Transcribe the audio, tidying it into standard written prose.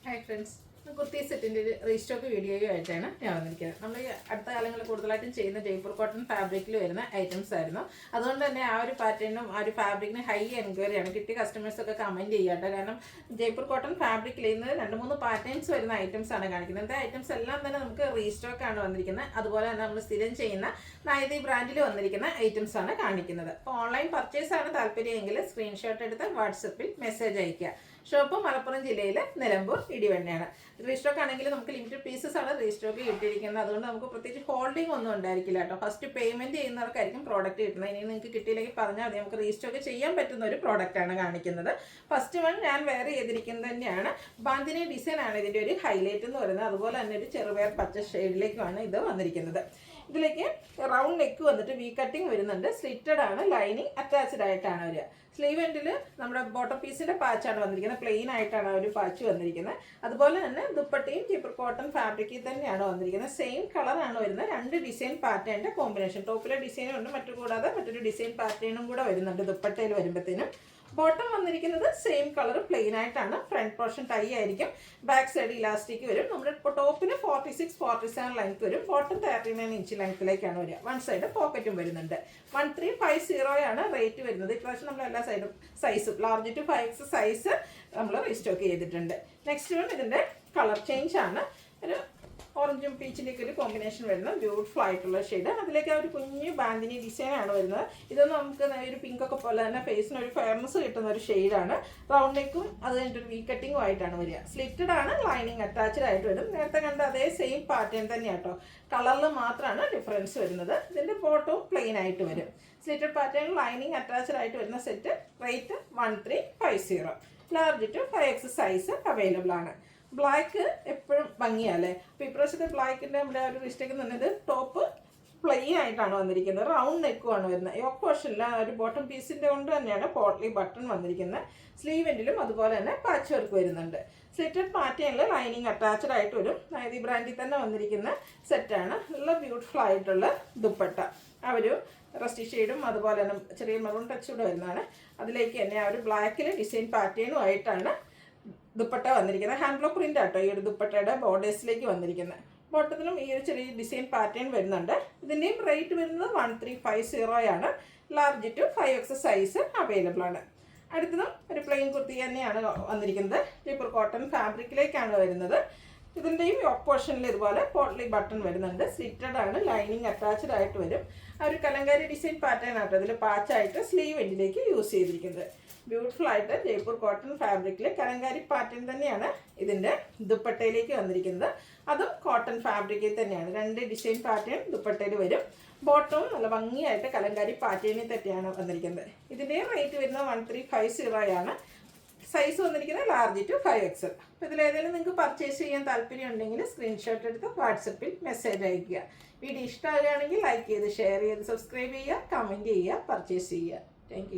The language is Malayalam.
ഹായ് ഫ്രണ്ട്സ്, കുർത്തി സെറ്റിൻ്റെ ഒരു റീസ്റ്റോക്ക് വീഡിയോയുമായിട്ടാണ് ഞാൻ വന്നിരിക്കുന്നത്. നമ്മൾ ഈ അടുത്ത കാലങ്ങളിൽ കൂടുതലായിട്ടും ചെയ്യുന്ന ജയ്പൂർ കോട്ടൺ ഫാബ്രിക്കിൽ വരുന്ന ഐറ്റംസ് ആയിരുന്നു. അതുകൊണ്ട് തന്നെ ആ ഒരു പാറ്റേണും ആ ഒരു ഫാബ്രിക്കിന് ഹൈ എൻക്വയറിയാണ്. കിട്ടിയ കസ്റ്റമേഴ്സൊക്കെ കമൻറ്റ് ചെയ്യാട്ടോ. കാരണം ജയ്പൂർ കോട്ടൺ ഫാബ്രിക്കിൽ ഇന്ന് 2-3 പാറ്റേൺസ് വരുന്ന ഐറ്റംസ് ആണ് കാണിക്കുന്നത്. ഇന്നത്തെ ഐറ്റംസ് എല്ലാം തന്നെ നമുക്ക് റീസ്റ്റോക്ക് ആണ് വന്നിരിക്കുന്നത്. അതുപോലെ തന്നെ നമ്മൾ സ്ഥിരം ചെയ്യുന്ന നൈതി ബ്രാൻഡിൽ വന്നിരിക്കുന്ന ഐറ്റംസ് ആണ് കാണിക്കുന്നത്. അപ്പോൾ ഓൺലൈൻ പർച്ചേസ് ആണ് താല്പര്യമെങ്കിൽ സ്ക്രീൻഷോട്ട് എടുത്ത് വാട്സപ്പിൽ മെസ്സേജ് അയയ്ക്കുക. ഷോപ്പ് മലപ്പുറം ജില്ലയിലെ നിലമ്പൂർ ഇടിവണ്ണയാണ്. റീസ്റ്റോക്ക് ആണെങ്കിൽ നമുക്ക് ലിമിറ്റഡ് പീസസ് ആണ് റീസ്റ്റോക്ക് കിട്ടിയിരിക്കുന്നത്. അതുകൊണ്ട് നമുക്ക് പ്രത്യേകിച്ച് ഹോൾഡിംഗ് ഒന്നും ഉണ്ടായിരിക്കില്ല കേട്ടോ. ഫസ്റ്റ് പേയ്മെൻറ്റ് ചെയ്യുന്നവർക്കായിരിക്കും പ്രോഡക്റ്റ് കിട്ടുന്നത്. ഇനി നിങ്ങൾക്ക് കിട്ടിയില്ലെങ്കിൽ പറഞ്ഞാൽ മതി, നമുക്ക് റീസ്റ്റോക്ക് ചെയ്യാൻ പറ്റുന്ന ഒരു പ്രോഡക്റ്റാണ് കാണിക്കുന്നത്. ഫസ്റ്റ് വൺ ഞാൻ വെയർ ചെയ്തിരിക്കുന്നത് തന്നെയാണ്. ബാന്തിനി ഡിസൈൻ ആണ് ഇതിൻ്റെ ഒരു ഹൈലൈറ്റ് എന്ന് പറയുന്നത്. അതുപോലെ തന്നെ ഒരു ചെറുപയർ പച്ച ഷെയ്ഡിലേക്കുമാണ് ഇത് വന്നിരിക്കുന്നത്. ഇതിലേക്ക് റൗണ്ട് നെക്ക് വന്നിട്ട് വി കട്ടിങ് വരുന്നുണ്ട്. സ്ലിറ്റഡ് ആണ്, ലൈനിങ് അറ്റാച്ച്ഡ് ആയിട്ടാണ് വരിക. സ്ലീവ് എൻഡിൽ നമ്മുടെ ബോട്ടം പീസിൻ്റെ പാച്ചാണ് വന്നിരിക്കുന്നത്. പ്ലെയിൻ ആയിട്ടാണ് ഒരു പാച്ച് വന്നിരിക്കുന്നത്. അതുപോലെ തന്നെ ദുപ്പട്ടയും ജയ്പൂർ കോട്ടൺ ഫാബ്രിക്കിൽ തന്നെയാണ് വന്നിരിക്കുന്നത്. സെയിം കളറാണ് വരുന്നത്. 2 ഡിസൈൻ പാറ്റേണിൻ്റെ കോമ്പിനേഷൻ. ടോപ്പിലെ ഡിസൈനും ഉണ്ട്, കൂടാതെ മറ്റൊരു ഡിസൈൻ പാറ്റേണും കൂടെ വരുന്നുണ്ട് ദുപ്പട്ടയിൽ വരുമ്പോഴത്തേനും. ബോട്ടം വന്നിരിക്കുന്നത് സെയിം കളർ പ്ലെയിൻ ആയിട്ടാണ്. ഫ്രണ്ട് പോർഷൻ ടൈ ആയിരിക്കും, ബാക്ക് സൈഡ് ഇലാസ്റ്റിക് വരും. നമ്മുടെ ടോപ്പിന് 46-47 ലെങ്ത് വരും. ബോട്ടം 39 ഇഞ്ച് ലെങ്ത്തിലേക്കാണ് വരിക. വൺ സൈഡ് പോക്കറ്റും വരുന്നുണ്ട്. 1350 ആണ് റേറ്റ് വരുന്നത്. ഇപ്രാവശ്യം നമ്മൾ എല്ലാ സൈസും ലാർജ് ടു 5X സൈസ് നമ്മൾ റീസ്റ്റോക്ക് ചെയ്തിട്ടുണ്ട്. നെക്സ്റ്റ് വൺ ഇതിൻ്റെ കളർ ചേഞ്ച് ആണ്. ഒരു ഓറഞ്ചും പീച്ചിൻ്റെയൊക്കെ ഒരു കോമ്പിനേഷൻ വരുന്ന ബ്യൂട്ടിഫുൾ ആയിട്ടുള്ള ഷെയ്ഡ്. അതിലേക്ക് ഒരു കുഞ്ഞ് ബാന്തിനി ഡിസൈനാണ് വരുന്നത്. ഇതൊന്നും നമുക്ക് ഒരു പിങ്കൊക്കെ പോലെ തന്നെ ഫേസിന് ഒരു ഫെയർനെസ് കിട്ടുന്ന ഒരു ഷെയ്ഡാണ്. റൗണ്ട് നെക്കും അത് കഴിഞ്ഞിട്ടൊരു വി കട്ടിങ്ങും ആയിട്ടാണ് വരിക. സ്ലിറ്റഡ് ആണ്, ലൈനിങ് അറ്റാച്ച്ഡ് ആയിട്ട് വരും. നേരത്തെ കണ്ട അതേ സെയിം പാറ്റേൺ തന്നെയാണ് കേട്ടോ. കളറിൽ മാത്രമാണ് ഡിഫറൻസ് വരുന്നത്. ഇതിൻ്റെ ബോട്ടവും പ്ലെയിൻ ആയിട്ട് വരും. സ്ലിറ്റഡ് പാറ്റേൺ ലൈനിങ് അറ്റാച്ച്ഡ് ആയിട്ട് വരുന്ന set. Rate 1350. Large to 5X size available ആണ്. ബ്ലാക്ക് എപ്പോഴും ഭംഗിയല്ലേ. അപ്പോൾ ഇപ്രാവശ്യത്തെ ബ്ലാക്കിൻ്റെ നമ്മുടെ ഒരു മിസ്റ്റേക്ക് എന്ന് പറഞ്ഞത് ടോപ്പ് പ്ലെയിൻ ആയിട്ടാണ് വന്നിരിക്കുന്നത്. റൗണ്ട് നെക്കുമാണ് വരുന്നത്. യോക്ക് പോർഷനിൽ ഒരു ബോട്ടം പീസിൻ്റെ കൊണ്ട് തന്നെയാണ് പോട്ട്ലി ബട്ടൺ വന്നിരിക്കുന്നത്. സ്ലീവ് എൻഡിലും അതുപോലെ തന്നെ പാച്ച് വർക്ക് വരുന്നുണ്ട്. സ്ലിറ്റഡ് പാറ്റേണിൽ ലൈനിങ് അറ്റാച്ച്ഡ് ആയിട്ട് വരും. നൈതി ബ്രാൻഡിൽ തന്നെ വന്നിരിക്കുന്ന സെറ്റാണ്. നല്ല ബ്യൂട്ടിഫുൾ ആയിട്ടുള്ള ദുപ്പട്ട. ആ ഒരു റസ്റ്റി ഷെയ്ഡും അതുപോലെ തന്നെ ചെറിയ മെറൂൺ ടച്ച് കൂടെ വരുന്നതാണ്. അതിലേക്ക് തന്നെ ആ ഒരു ബ്ലാക്കിൽ ഡിസൈൻ പാറ്റേണും ആയിട്ടാണ് ദുപ്പട്ട വന്നിരിക്കുന്നത്. ഹാൻഡ് ബ്ലോക്ക് പ്രിൻ്റ് ആട്ടോ ഈ ഒരു ദുപ്പട്ടയുടെ ബോർഡേഴ്സിലേക്ക് വന്നിരിക്കുന്നത്. ബോട്ടത്തിലും ഈ ഒരു ചെറിയ ഡിസൈൻ പാറ്റേൺ വരുന്നുണ്ട്. ഇതിൻ്റെയും റേറ്റ് വരുന്നത് 1350 ആണ്. Large to 5X size available ആണ്. അടുത്തതും ഒരു പ്ലെയിൻ കുർത്തി തന്നെയാണ് വന്നിരിക്കുന്നത്. ജയ്പൂർ കോട്ടൺ ഫാബ്രിക്കിലേക്കാണ് വരുന്നത്. ഇതിൻ്റെയും യോക്ക് പോർഷനിൽ ഇതുപോലെ പോട്ട്ലി ബട്ടൺ വരുന്നുണ്ട്. സ്ലിറ്റഡ് ആണ്, ലൈനിങ് അറ്റാച്ച്ഡ് ആയിട്ട് വരും. ആ ഒരു കലങ്കാരി ഡിസൈൻ പാറ്റേൺ ആട്ടോ ഇതിൽ പാച്ചായിട്ട് സ്ലീവ് എൻഡിലേക്ക് യൂസ് ചെയ്തിരിക്കുന്നത്. ബ്യൂട്ടിഫുൾ ആയിട്ട് ജയ്പൂർ കോട്ടൺ ഫാബ്രിക്കിൽ കലങ്കാരി പാറ്റേൺ തന്നെയാണ് ഇതിൻ്റെ ദുപ്പട്ടയിലേക്ക് വന്നിരിക്കുന്നത്. അതും കോട്ടൺ ഫാബ്രിക്കിൽ തന്നെയാണ്. 2 ഡിസൈൻ പാറ്റേൺ ദുപ്പട്ടയിൽ വരും. ബോട്ടവും നല്ല ഭംഗിയായിട്ട് കലങ്കാരി പാറ്റേണിൽ തന്നെയാണ് വന്നിരിക്കുന്നത്. ഇതിൻ്റെയും റേറ്റ് വരുന്നത് 1350 ആണ്. സൈസ് വന്നിരിക്കുന്നത് ലാർജ് ടു 5X. അപ്പോൾ ഇതിലേതെങ്കിലും നിങ്ങൾക്ക് പർച്ചേസ് ചെയ്യാൻ താല്പര്യം ഉണ്ടെങ്കിൽ സ്ക്രീൻഷോട്ട് എടുത്ത് വാട്സപ്പിൽ മെസ്സേജ് അയയ്ക്കുക. വീഡിയോ ഇഷ്ടമാകുകയാണെങ്കിൽ ലൈക്ക് ചെയ്ത് ഷെയർ ചെയ്ത് സബ്സ്ക്രൈബ് ചെയ്യുക, കമൻറ്റ് ചെയ്യുക, പർച്ചേസ് ചെയ്യുക. താങ്ക്